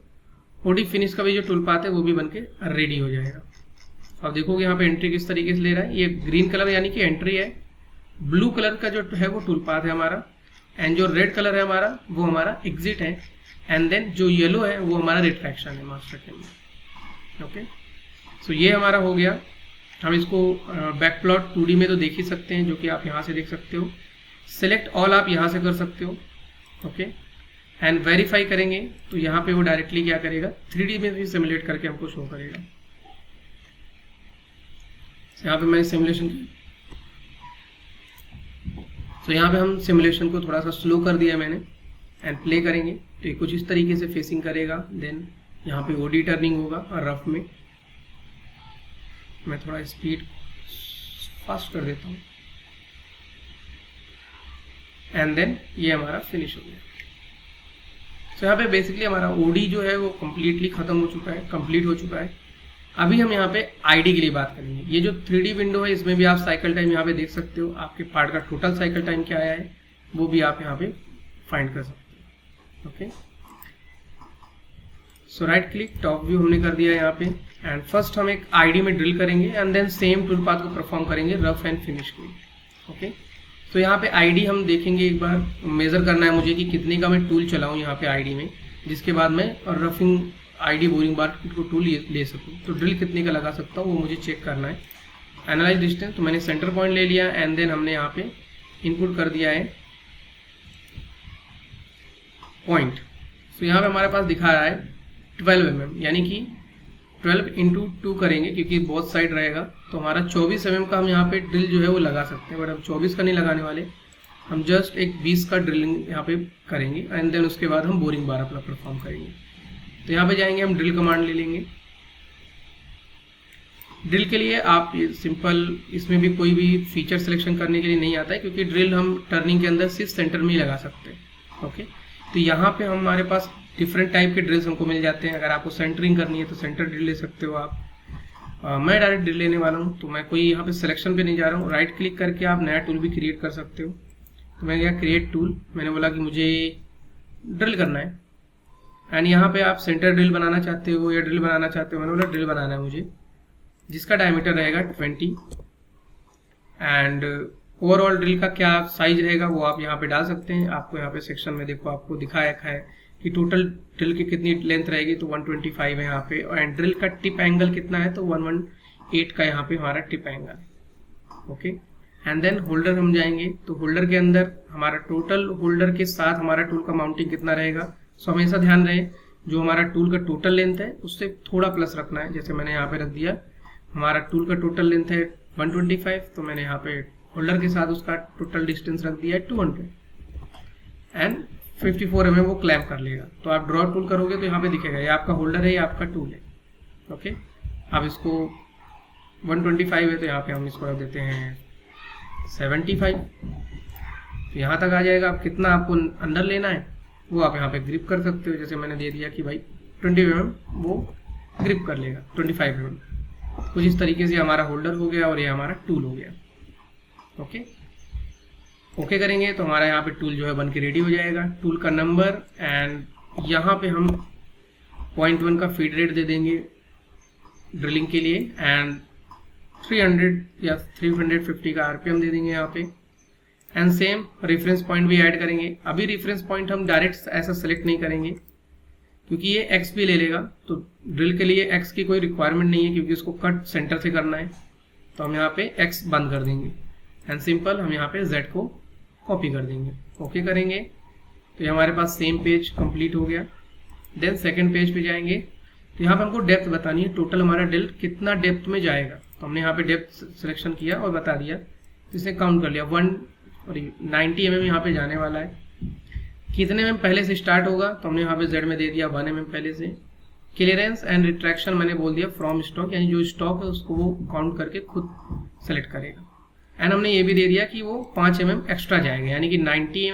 ओडी फिनिश का भी जो टूल पाथ है वो भी बनके रेडी हो जाएगा। अब देखोगे यहाँ पे एंट्री किस तरीके से ले रहा है। ये ग्रीन कलर यानी कि एंट्री है, ब्लू कलर का जो है वो टूल पाथ है हमारा, एंड जो रेड कलर है हमारा वो हमारा एग्जिट है, एंड देन जो येलो है वो हमारा रिट्रैक्शन है मास्टर के अंदर। ओके, सो ये हमारा हो गया। हम इसको बैक प्लॉट 2D में तो देख ही सकते हैं, जो कि आप यहाँ से देख सकते हो। सिलेक्ट ऑल आप यहाँ से कर सकते हो। ओके, एंड वेरीफाई करेंगे तो यहाँ पे वो डायरेक्टली क्या करेगा, 3D में भी सिमुलेट करके हमको शो करेगा। यहाँ पे मैंने सिमुलेशन की, तो यहाँ पे हम सिमुलेशन को थोड़ा सा स्लो कर दिया मैंने, एंड प्ले करेंगे तो ये कुछ इस तरीके से फेसिंग करेगा। देन यहाँ पे ओडी टर्निंग होगा और रफ में मैं थोड़ा स्पीड फास्ट कर देता हूँ, एंड देन ये हमारा फिनिश हो गया। तो यहाँ पे बेसिकली हमारा ओडी जो है वो कम्प्लीटली खत्म हो चुका है, कंप्लीट हो चुका है। अभी हम यहाँ पे आईडी के लिए बात करेंगे। ये जो 3D विंडो है इसमें भी आप साइकिल टाइम यहाँ पे देख सकते हो, आपके पार्ट का टोटल साइकिल टाइम क्या आया है वो भी आप यहाँ पे फाइंड कर सकते हो। ओके, सो राइट क्लिक, टॉप व्यू हमने कर दिया यहाँ पे, एंड फर्स्ट हम एक आईडी में ड्रिल करेंगे and then same tool path को परफॉर्म करेंगे रफ एंड फिनिश के लिए। ओके, तो यहाँ पे आईडी हम देखेंगे, एक बार मेजर करना है मुझे कि कितने का मैं टूल चलाऊँ यहाँ पे आईडी में, जिसके बाद मैं रफिंग आईडी बोरिंग बार को टूल ले सकूँ। तो ड्रिल कितने का लगा सकता हूँ वो मुझे चेक करना है। एनालाइज डिस्टेंस, तो मैंने सेंटर पॉइंट ले लिया एंड देन हमने यहाँ पे इनपुट कर दिया है पॉइंट। तो यहाँ पे हमारे पास दिखा रहा है 12 mm, यानी कि 12 × 2 करेंगे क्योंकि बहुत साइड रहेगा, तो हमारा 24 mm का हम यहाँ पे ड्रिल जो है वो लगा सकते हैं। बट हम 24 का नहीं लगाने वाले, हम जस्ट एक 20 का ड्रिलिंग यहाँ पे करेंगे एंड देन उसके बाद हम बोरिंग बार अपना परफॉर्म करेंगे। तो यहाँ पे जाएंगे, हम ड्रिल कमांड ले लेंगे। ड्रिल के लिए आप सिंपल, इसमें भी कोई भी फीचर सिलेक्शन करने के लिए नहीं आता है क्योंकि ड्रिल हम टर्निंग के अंदर सिर्फ सेंटर में ही लगा सकते हैं। ओके, तो यहाँ पे हमारे पास डिफरेंट टाइप के ड्रिल्स हमको मिल जाते हैं। अगर आपको सेंटरिंग करनी है तो सेंटर ड्रिल ले सकते हो आप। मैं डायरेक्ट ड्रिल लेने वाला हूँ, तो मैं कोई यहाँ पे सिलेक्शन पे नहीं जा रहा हूँ। राइट क्लिक करके आप नया टूल भी क्रिएट कर सकते हो। तो मैं गया क्रिएट टूल, मैंने बोला कि मुझे ड्रिल करना है, एंड यहाँ पे आप सेंटर ड्रिल बनाना चाहते हो या ड्रिल बनाना चाहते हो, मैंने बोला ड्रिल बनाना है मुझे, जिसका डायमीटर रहेगा 20, एंड ओवरऑल ड्रिल का क्या साइज रहेगा वो आप यहाँ पे डाल सकते हैं। आपको यहाँ पे सेक्शन में देखो आपको दिखाया है कि टोटल ड्रिल की कितनी लेंथ रहेगी, तो 125 है यहाँ पे, एंड ड्रिल का टिप एंगल कितना है, तो 118 का यहाँ पे हमारा टिप एंगल है। ओके, एंड देन होल्डर हम जाएंगे, तो होल्डर के अंदर हमारा टोटल होल्डर के साथ हमारा टूल का माउंटिंग कितना रहेगा। सो हमेशा ध्यान रहे जो हमारा टूल का टोटल लेंथ है उससे थोड़ा प्लस रखना है। जैसे मैंने यहाँ पे रख दिया, हमारा टूल का टोटल लेंथ है 125, तो मैंने यहाँ पे होल्डर के साथ उसका टोटल डिस्टेंस रख दिया है 200, एंड 54 mm वो क्लैम्प कर लेगा। तो आप ड्रॉ टूल करोगे तो यहाँ पे दिखेगा ये आपका होल्डर है, ये आपका टूल है। ओके, अब इसको 125 है तो यहाँ पे हम इसको रख देते हैं 75, तो यहाँ तक आ जाएगा। अब कितना आपको अंदर लेना है वो आप यहाँ पे ग्रिप कर सकते हो। जैसे मैंने दे दिया कि भाई 20 mm वो ग्रिप कर लेगा, 25 mm। कुछ इस तरीके से हमारा होल्डर हो गया और ये हमारा टूल हो गया। ओके करेंगे तो हमारा यहाँ पे टूल जो है बन के रेडी हो जाएगा। टूल का नंबर एंड यहाँ पे हम 0.1 का फीड रेट दे देंगे ड्रिलिंग के लिए एंड 300 या 350 का आरपीएम दे देंगे यहाँ पे। एंड सेम रेफरेंस पॉइंट भी ऐड करेंगे। अभी रेफरेंस पॉइंट हम डायरेक्ट ऐसा सेलेक्ट नहीं करेंगे क्योंकि ये एक्स भी ले लेगा, तो ड्रिल के लिए एक्स की कोई रिक्वायरमेंट नहीं है क्योंकि उसको कट सेंटर से करना है। तो हम यहाँ पे एक्स बंद कर देंगे एंड सिंपल हम यहाँ पे जेड को कॉपी कर देंगे। ओके करेंगे तो ये हमारे पास सेम पेज कंप्लीट हो गया। देन सेकंड पेज पे जाएंगे तो यहाँ पे हमको डेप्थ बतानी है, टोटल हमारा ड्रिल कितना डेप्थ में जाएगा। तो हमने यहाँ पे डेप्थ सिलेक्शन किया और बता दिया, तो इसने काउंट कर लिया 190 mm यहाँ पे जाने वाला है। कितने mm पहले से स्टार्ट होगा तो हमने यहाँ पे जेड में दे दिया 1 mm पहले से। क्लियरेंस एंड रिट्रैक्शन मैंने बोल दिया फ्रॉम स्टॉक, यानी जो स्टॉक है उसको वो काउंट करके खुद सेलेक्ट करेगा। एंड हमने ये भी दे दिया कि वो 5 mm एक्स्ट्रा जाएगा, यानी कि 90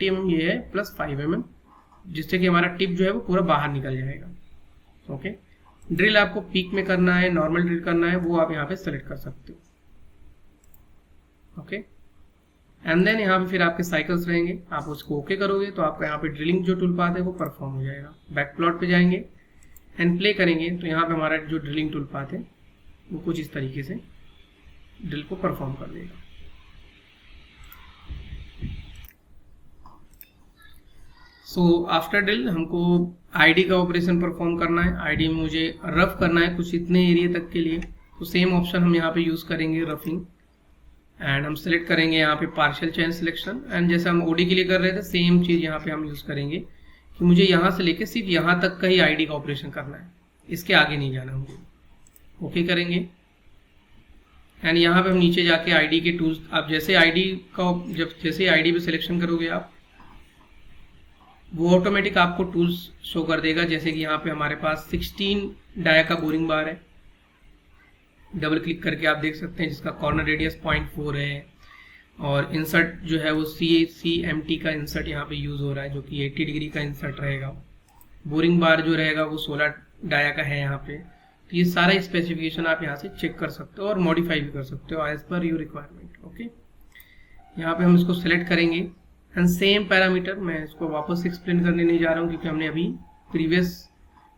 mm ये है प्लस 5 mm, जिससे कि हमारा टिप जो है वो पूरा बाहर निकल जाएगा। ओके, ड्रिल आपको पीक में करना है, नॉर्मल ड्रिल करना है, वो आप यहाँ पे सेलेक्ट कर सकते हो। ओके, एंड देन यहाँ पे फिर आपके साइकिल्स रहेंगे, आप उसको ओके करोगे तो आपका यहाँ पे ड्रिलिंग जो टूल पाथ है वो परफॉर्म हो जाएगा। बैक प्लॉट पे जाएंगे एंड प्ले करेंगे तो यहाँ पे हमारा जो ड्रिलिंग टूल पाथ है वो कुछ इस तरीके से ड्रिल को परफॉर्म कर देगा। सो आफ्टर ड्रिल हमको आईडी का ऑपरेशन परफॉर्म करना है। आईडी में मुझे रफ करना है कुछ इतने एरिया तक के लिए, तो सेम ऑप्शन हम यहाँ पे यूज करेंगे रफिंग। एंड हम सेलेक्ट करेंगे यहाँ पे पार्शियल चेन सिलेक्शन, एंड जैसे हम ओडी के लिए कर रहे थे सेम चीज यहाँ पे हम यूज करेंगे कि मुझे यहाँ से लेके सिर्फ यहाँ तक का ही आईडी का ऑपरेशन करना है, इसके आगे नहीं जाना मुझे। ओके करेंगे एंड यहाँ पे हम नीचे जाके आईडी के टूल्स, आप जैसे आईडी का जैसे आईडी पे सिलेक्शन करोगे आप, वो ऑटोमेटिक आपको टूल्स शो कर देगा। जैसे कि यहाँ पे हमारे पास 16 डाया का बोरिंग बार है, डबल क्लिक करके आप देख सकते हैं, जिसका कॉर्नर रेडियस 0.4 है और इंसर्ट जो है वो CMT का इंसर्ट यहाँ पे यूज हो रहा है, जो कि 80 डिग्री का इंसर्ट रहेगा। बोरिंग बार जो रहेगा वो 16 डाया का है यहाँ पे। तो ये सारा स्पेसिफिकेशन आप यहाँ से चेक कर सकते हो और मॉडिफाई भी कर सकते हो as per your requirement. Okay, यहाँ पे हम इसको सेलेक्ट करेंगे एंड सेम पैरामीटर, मैं इसको वापस एक्सप्लेन करने नहीं जा रहा हूँ क्योंकि हमने अभी प्रीवियस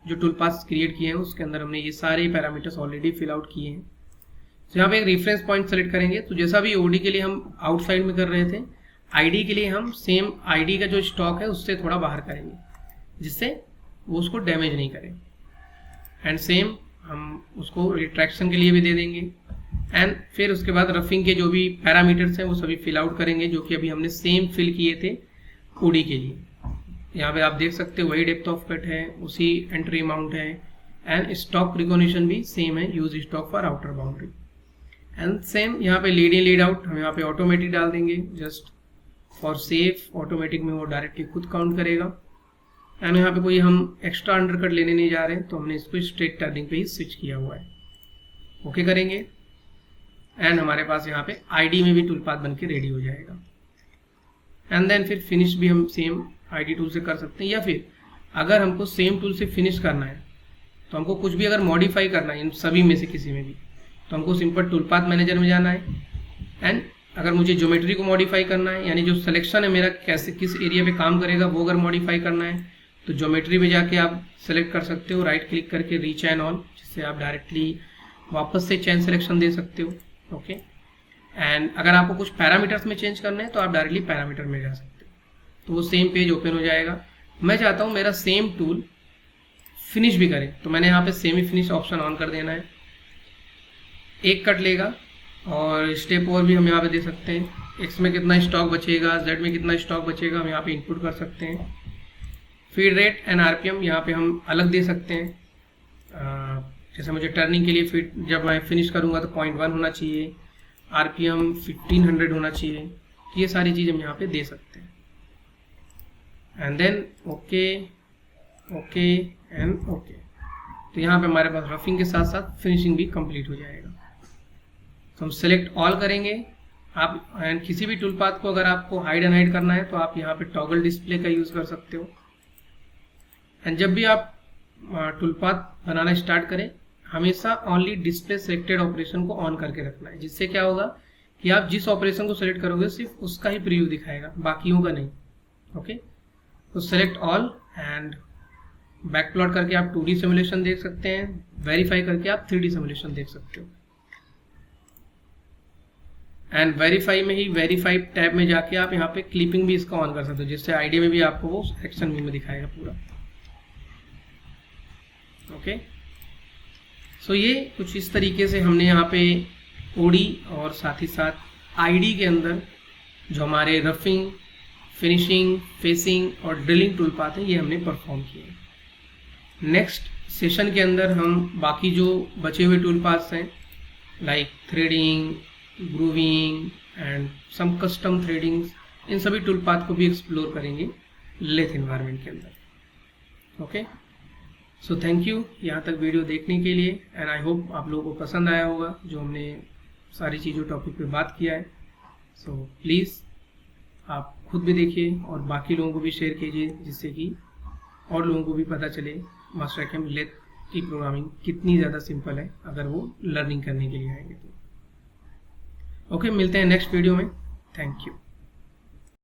जो टूल पाथ्स क्रिएट किए हैं उसके अंदर हमने ये सारे पैरामीटर्स ऑलरेडी फिल आउट किए हैं। तो यहाँ पे एक रेफरेंस पॉइंट सेलेक्ट करेंगे, तो जैसा भी ओडी के लिए हम आउटसाइड में कर रहे थे, आईडी के लिए हम सेम आईडी का जो स्टॉक है उससे थोड़ा बाहर करेंगे जिससे वो उसको डैमेज नहीं करे। एंड सेम हम उसको रिट्रैक्शन के लिए भी दे देंगे एंड फिर उसके बाद रफिंग के जो भी पैरामीटर्स हैं वो सभी फिल आउट करेंगे, जो कि अभी हमने सेम फिल किए थे ओडी के लिए। यहाँ पे आप देख सकते हो वही डेप्थ ऑफ कट है, उसी एंट्री अमाउंट है एंड स्टॉक रिकॉग्निशन भी सेम है, use stock for outer boundary. And same यहाँ पे लीड इन लीड आउट हम यहाँ पे ऑटोमेटिक डाल देंगे, जस्ट फॉर सेफ। ऑटोमेटिक में वो डायरेक्टली खुद काउंट करेगा। एंड यहाँ पे कोई हम एक्स्ट्रा अंडरकट लेने नहीं जा रहे हैं, तो हमने इसको स्ट्रेट टर्निंग पे ही स्विच किया हुआ है। ओके करेंगे एंड हमारे पास यहाँ पे आईडी में भी टूल पाथ बन के रेडी हो जाएगा। एंड देन फिर फिनिश भी हम सेम आईडी टूल से कर सकते हैं, या फिर अगर हमको सेम टूल से फिनिश करना है तो हमको कुछ भी अगर मॉडिफाई करना है इन सभी में से किसी में भी, तो हमको सिंपल टूल पाथ मैनेजर में जाना है। एंड अगर मुझे ज्योमेट्री को मॉडिफाई करना है, यानी जो सिलेक्शन है मेरा कैसे किस एरिया पे काम करेगा वो अगर मॉडिफाई करना है, तो ज्योमेट्री में जाके आप सेलेक्ट कर सकते हो, राइट क्लिक करके रीच एंड ऑल, जिससे आप डायरेक्टली वापस से चेंज सिलेक्शन दे सकते हो। ओके, एंड अगर आपको कुछ पैरामीटर्स में चेंज करना है तो आप डायरेक्टली पैरामीटर में जा सकते हो, तो वो सेम पेज ओपन हो जाएगा। मैं चाहता हूँ मेरा सेम टूल फिनिश भी करे, तो मैंने यहाँ पे सेमी फिनिश ऑप्शन ऑन कर देना है। एक कट लेगा और स्टेप और भी हम यहाँ पे दे सकते हैं, एक्स में कितना स्टॉक बचेगा, जेड में कितना स्टॉक बचेगा, हम यहाँ पे इनपुट कर सकते हैं। फीड रेट एंड आरपीएम यहाँ पे हम अलग दे सकते हैं। जैसे मुझे टर्निंग के लिए फीड जब मैं फिनिश करूँगा तो 0.1 होना चाहिए, आरपीएम 1500 होना चाहिए, ये सारी चीज़ हम यहाँ पे दे सकते हैं। And then okay okay and okay, तो यहाँ पे हमारे पास रफिंग के साथ साथ फिनिशिंग भी कंप्लीट हो जाएगा। तो हम सेलेक्ट ऑल करेंगे आप, एंड किसी भी टूल पाथ को अगर आपको हाइड एंड हाइड करना है तो आप यहाँ पे टॉगल डिस्प्ले का यूज़ कर सकते हो। एंड जब भी आप टूलपाथ बनाना स्टार्ट करें, हमेशा ओनली डिस्प्ले सेलेक्टेड ऑपरेशन को ऑन करके रखना है, जिससे क्या होगा कि आप जिस ऑपरेशन को सेलेक्ट करोगे सिर्फ उसका ही प्रीव्यू दिखाएगा, बाकियों का नहीं। ओके, तो select all and back plot करके आप 2D सिमुलेशन देख सकते हैं, वेरीफाई करके आप 3D सिमुलेशन देख सकते हो। एंड वेरीफाई में ही वेरीफाई टैब में जाके आप यहाँ पे क्लिपिंग भी इसका ऑन कर सकते हो, जिससे आईडिया में भी आपको वो एक्शन व्यू में दिखाएगा पूरा। ओके, सो ये कुछ इस तरीके से हमने यहाँ पे ओडी और साथ ही साथ आईडी के अंदर जो हमारे रफिंग, फिनिशिंग, फेसिंग और ड्रिलिंग टूल पाथ है ये हमने परफॉर्म किए। नेक्स्ट सेशन के अंदर हम बाकी जो बचे हुए टूल पाथ्स हैं like threading, grooving and some custom threadings, इन सभी टूल पाथ को भी एक्सप्लोर करेंगे लेथ एनवायरनमेंट के अंदर। ओके, सो थैंक यू यहाँ तक वीडियो देखने के लिए एंड आई होप आप लोगों को पसंद आया होगा जो हमने सारी चीज़ों टॉपिक पे बात किया है। सो प्लीज़ आप खुद भी देखिए और बाकी लोगों को भी शेयर कीजिए, जिससे कि और लोगों को भी पता चले मास्टर कैम लेथ की प्रोग्रामिंग कितनी ज़्यादा सिंपल है अगर वो लर्निंग करने के लिए आएंगे तो। ओके, मिलते हैं नेक्स्ट वीडियो में। Thank you.